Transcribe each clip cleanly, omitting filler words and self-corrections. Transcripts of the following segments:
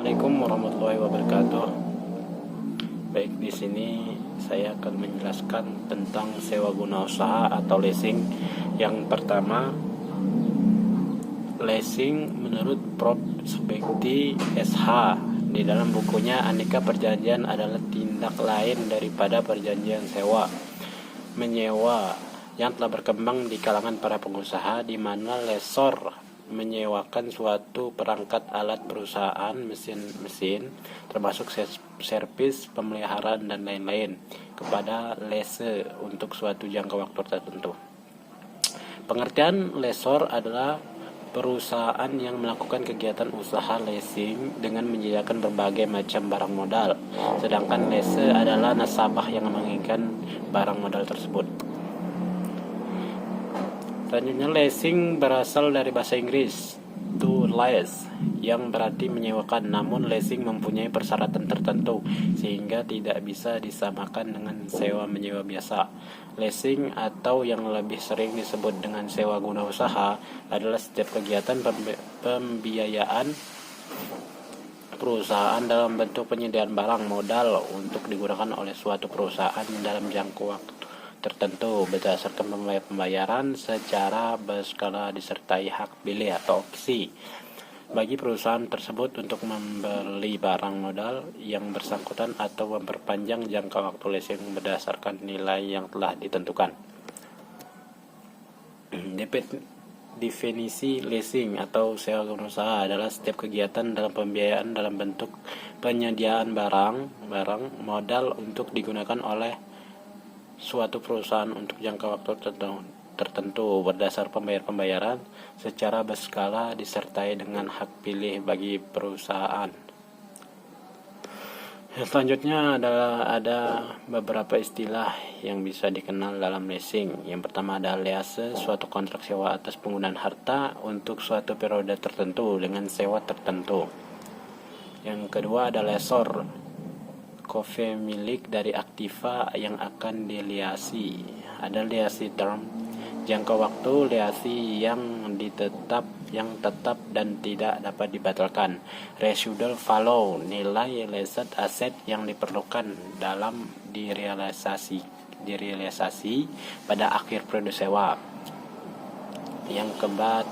Assalamualaikum warahmatullahi wabarakatuh. Baik, di sini saya akan menjelaskan tentang sewa guna usaha atau leasing. Yang pertama, leasing menurut Prof. Subekti SH di dalam bukunya Aneka Perjanjian adalah tindak lain daripada perjanjian sewa menyewa yang telah berkembang di kalangan para pengusaha, di mana lessor menyewakan suatu perangkat alat perusahaan, mesin-mesin, termasuk servis, pemeliharaan, dan lain-lain, kepada lessee untuk suatu jangka waktu tertentu. Pengertian lessor adalah perusahaan yang melakukan kegiatan usaha leasing dengan menyediakan berbagai macam barang modal, sedangkan lessee adalah nasabah yang menginginkan barang modal tersebut. Selanjutnya, leasing berasal dari bahasa Inggris to lease, yang berarti menyewakan, namun leasing mempunyai persyaratan tertentu sehingga tidak bisa disamakan dengan sewa menyewa biasa. Leasing, atau yang lebih sering disebut dengan sewa guna usaha, adalah setiap kegiatan pembiayaan perusahaan dalam bentuk penyediaan barang modal untuk digunakan oleh suatu perusahaan dalam jangka waktu tertentu berdasarkan pembayaran secara berskala disertai hak pilih atau opsi bagi perusahaan tersebut untuk membeli barang modal yang bersangkutan atau memperpanjang jangka waktu leasing berdasarkan nilai yang telah ditentukan. Definisi leasing atau sewa guna usaha adalah setiap kegiatan dalam pembiayaan dalam bentuk penyediaan barang modal untuk digunakan oleh suatu perusahaan untuk jangka waktu tertentu berdasar pembayaran secara berskala disertai dengan hak pilih bagi perusahaan. Selanjutnya ada beberapa istilah yang bisa dikenal dalam leasing. Yang pertama ada lease, suatu kontrak sewa atas penggunaan harta untuk suatu periode tertentu dengan sewa tertentu. Yang kedua ada lessor, milik dari aktiva yang akan diliasi. Ada liasi term, jangka waktu liasi yang tetap dan tidak dapat dibatalkan. Residual value, nilai leased aset yang diperlukan dalam direalisasi pada akhir periode sewa. Yang keempat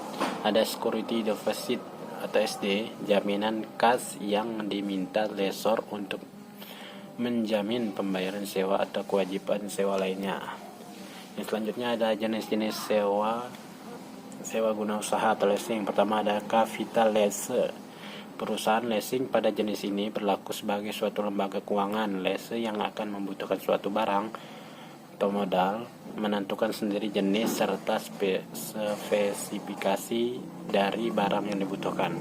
ada security deposit atau SD, jaminan kas yang diminta lessor untuk menjamin pembayaran sewa atau kewajiban sewa lainnya. Yang selanjutnya ada jenis-jenis sewa guna usaha atau leasing. Pertama ada capital lease. Perusahaan leasing pada jenis ini berlaku sebagai suatu lembaga keuangan. Lease yang akan membutuhkan suatu barang atau modal, menentukan sendiri jenis serta spesifikasi dari barang yang dibutuhkan.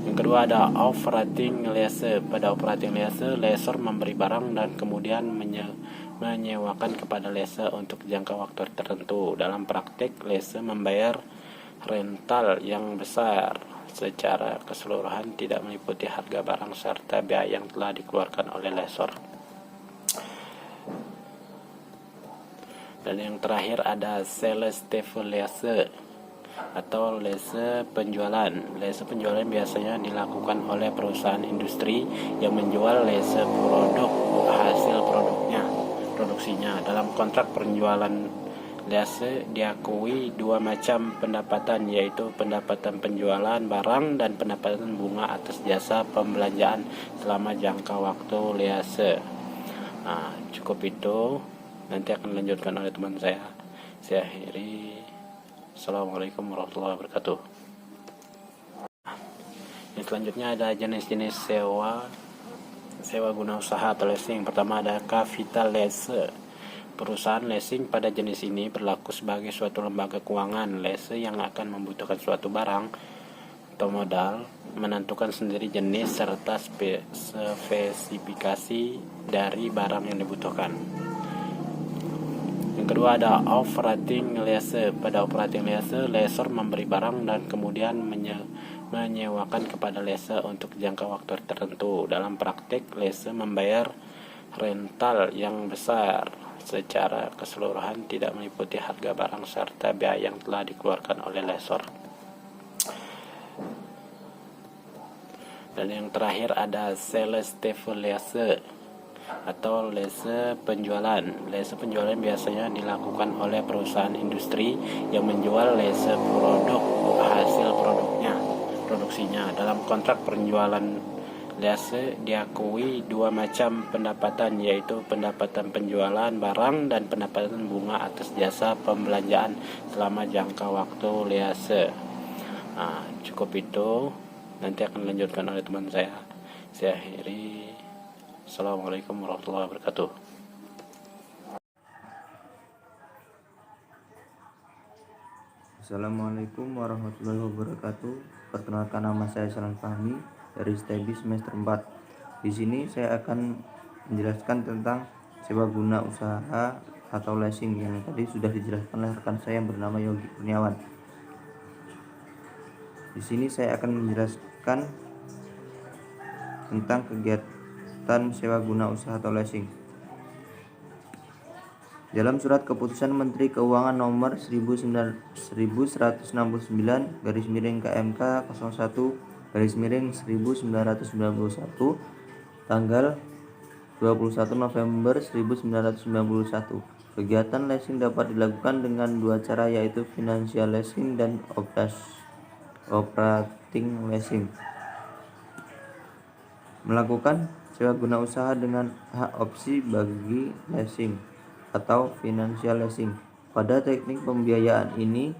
Yang kedua ada operating lease. Pada operating lease, lessor memberi barang dan kemudian menyewakan kepada lessee untuk jangka waktu tertentu. Dalam praktik, lessee membayar rental yang besar secara keseluruhan, tidak meliputi harga barang serta biaya yang telah dikeluarkan oleh lessor. Dan yang terakhir ada sales lease atau lease penjualan. Lease penjualan biasanya dilakukan oleh perusahaan industri yang menjual lease produk hasil produksinya. Dalam kontrak penjualan lease diakui dua macam pendapatan, yaitu pendapatan penjualan barang dan pendapatan bunga atas jasa pembelanjaan selama jangka waktu lease. Cukup itu. Nanti akan dilanjutkan oleh teman saya. Saya akhiri. Assalamualaikum warahmatullahi wabarakatuh. Yang selanjutnya ada jenis-jenis sewa guna usaha atau leasing. Pertama ada capital lease. Perusahaan leasing pada jenis ini berlaku sebagai suatu lembaga keuangan. Lease yang akan membutuhkan suatu barang atau modal, menentukan sendiri jenis serta spesifikasi dari barang yang dibutuhkan. Yang kedua ada operating lease. Pada operating lease, lessor memberi barang dan kemudian menyewakan kepada lessee untuk jangka waktu tertentu. Dalam praktik, lessee membayar rental yang besar secara keseluruhan, tidak meliputi harga barang serta biaya yang telah dikeluarkan oleh lessor. Dan yang terakhir ada sales lease atau lease penjualan. Lease penjualan biasanya dilakukan oleh perusahaan industri yang menjual lease produk hasil produksinya. Dalam kontrak penjualan lease diakui dua macam pendapatan, yaitu pendapatan penjualan barang dan pendapatan bunga atas jasa pembelanjaan selama jangka waktu lease. Cukup itu. Nanti akan dilanjutkan oleh teman saya. Saya akhiri. Assalamualaikum warahmatullahi wabarakatuh. Assalamualaikum warahmatullahi wabarakatuh. Perkenalkan, nama saya Salam Fahmi dari STEBI semester 4. Di sini saya akan menjelaskan tentang sewa guna usaha atau leasing yang tadi sudah dijelaskan oleh rekan saya yang bernama Yogi Kurniawan. Di sini saya akan menjelaskan tentang kegiatan sewa guna usaha atau leasing. Dalam surat keputusan Menteri Keuangan nomor 1169 /KMK 01/1991 tanggal 21 November 1991. Kegiatan leasing dapat dilakukan dengan dua cara, yaitu financial leasing dan operating leasing. Melakukan sewa guna usaha dengan hak opsi bagi leasing atau financial leasing. Pada teknik pembiayaan ini,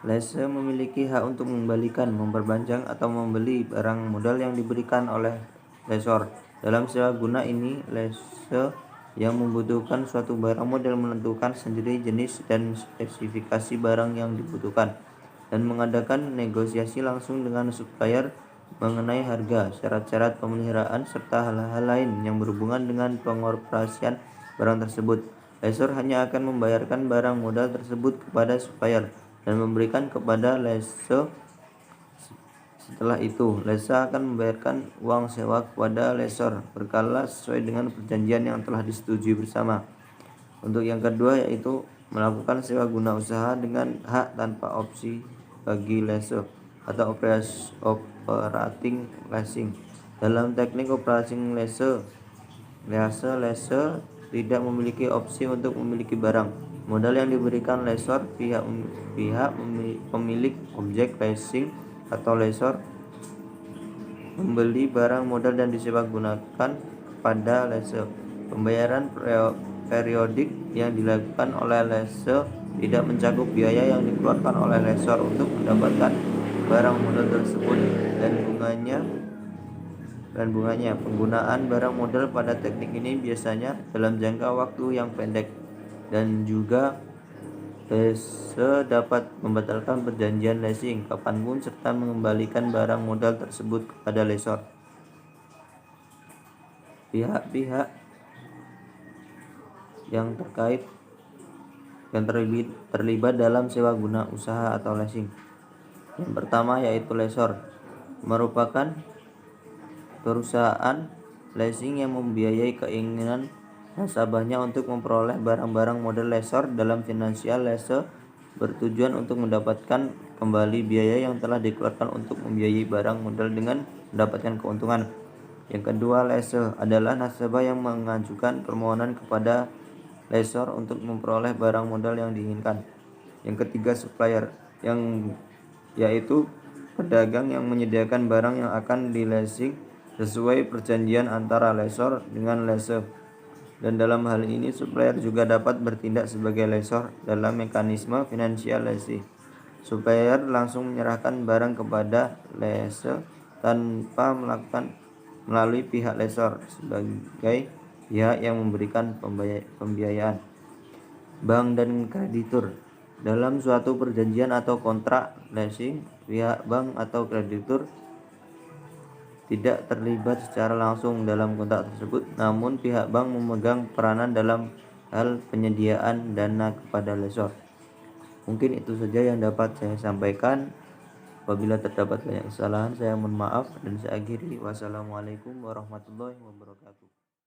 lessee memiliki hak untuk mengembalikan, memperpanjang, atau membeli barang modal yang diberikan oleh lessor. Dalam sewa guna ini, lessee yang membutuhkan suatu barang modal menentukan sendiri jenis dan spesifikasi barang yang dibutuhkan dan mengadakan negosiasi langsung dengan supplier mengenai harga, syarat-syarat pemeliharaan, serta hal-hal lain yang berhubungan dengan pengoperasian barang tersebut. Lessor hanya akan membayarkan barang modal tersebut kepada supplier dan memberikan kepada lessee. Setelah itu, lessee akan membayarkan uang sewa kepada lessor berkala sesuai dengan perjanjian yang telah disetujui bersama. Untuk yang kedua, yaitu melakukan sewa guna usaha dengan hak tanpa opsi bagi lessee atau operating leasing. Dalam teknik operating leasing, lessee tidak memiliki opsi untuk memiliki barang modal yang diberikan lessor. Pihak pemilik objek leasing atau lessor membeli barang modal dan disewa gunakan pada lessee. Pembayaran periodik yang dilakukan oleh lessee tidak mencakup biaya yang dikeluarkan oleh lessor untuk mendapatkan barang modal tersebut dan bunganya. Penggunaan barang modal pada teknik ini biasanya dalam jangka waktu yang pendek, dan juga lessee dapat membatalkan perjanjian leasing kapanpun serta mengembalikan barang modal tersebut kepada lessor. Pihak-pihak yang terlibat dalam sewa guna usaha atau leasing. Yang pertama, yaitu lessor, merupakan perusahaan leasing yang membiayai keinginan nasabahnya untuk memperoleh barang-barang modal lessor. Dalam financial lease bertujuan untuk mendapatkan kembali biaya yang telah dikeluarkan untuk membiayai barang modal dengan mendapatkan keuntungan. Yang kedua, lessee adalah nasabah yang mengajukan permohonan kepada lessor untuk memperoleh barang modal yang diinginkan. Yang ketiga, supplier, yaitu pedagang yang menyediakan barang yang akan di-leasing sesuai perjanjian antara lessor dengan lessee. Dan dalam hal ini, supplier juga dapat bertindak sebagai lessor dalam mekanisme financial leasing. Supplier langsung menyerahkan barang kepada lessee tanpa melalui pihak lessor sebagai pihak yang memberikan pembiayaan. Bank dan kreditur. Dalam suatu perjanjian atau kontrak leasing, pihak bank atau kreditur tidak terlibat secara langsung dalam kontrak tersebut, namun pihak bank memegang peranan dalam hal penyediaan dana kepada lessor. Mungkin itu saja yang dapat saya sampaikan. Apabila terdapat banyak kesalahan, saya mohon maaf dan saya akhiri. Wassalamualaikum warahmatullahi wabarakatuh.